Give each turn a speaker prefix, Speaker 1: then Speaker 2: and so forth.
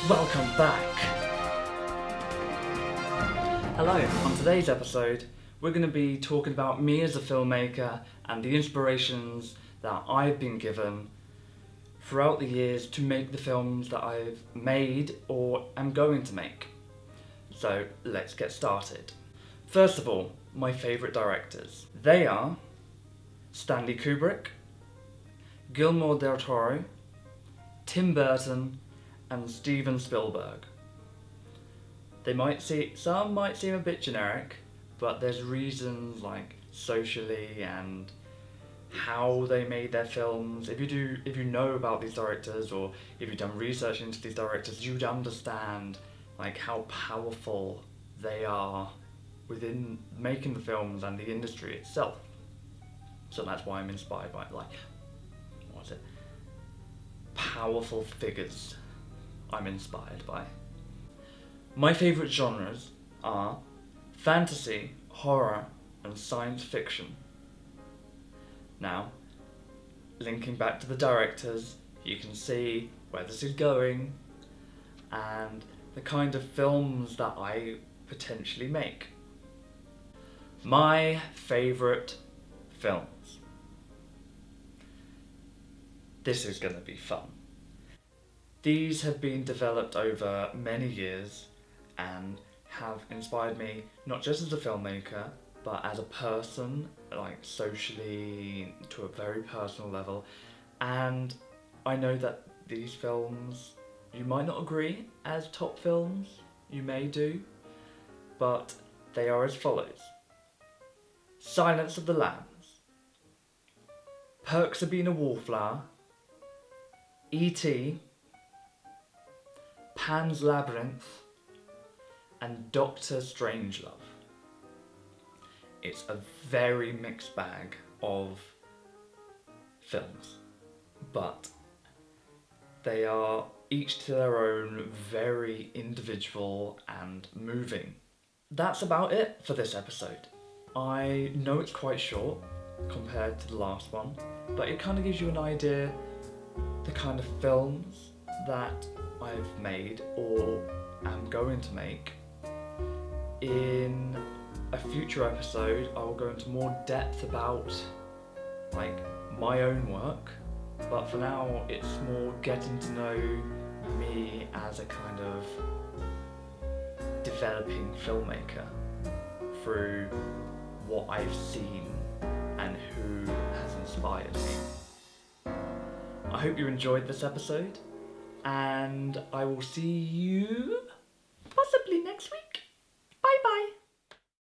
Speaker 1: Welcome back! Hello, on today's episode we're going to be talking about me as a filmmaker and the inspirations that I've been given throughout the years to make the films that I've made or am going to make. So let's get started. First of all, my favourite directors. They are Stanley Kubrick, Guillermo del Toro, Tim Burton and Steven Spielberg. Some might seem a bit generic, but there's reasons like socially and how they made their films. If you know about these directors, or if you've done research into these directors, you'd understand like how powerful they are within making the films and the industry itself. So that's why I'm inspired by powerful figures I'm inspired by. My favourite genres are fantasy, horror and science fiction. Now, linking back to the directors, you can see where this is going and the kind of films that I potentially make. My favourite films. This is going to be fun. These have been developed over many years and have inspired me not just as a filmmaker, but as a person, like socially to a very personal level. And I know that these films, you might not agree as top films, you may do, but they are as follows. Silence of the Lambs, Perks of Being a Wallflower, E.T., Pan's Labyrinth, and Doctor Strangelove. It's a very mixed bag of films, but they are each to their own very individual and moving. That's about it for this episode. I know it's quite short compared to the last one, but it kind of gives you an idea the kind of films that I've made or am going to make. In a future episode, I will go into more depth about like my own work, but for now it's more getting to know me as a kind of developing filmmaker through what I've seen and who has inspired me. I hope you enjoyed this episode, and I will see you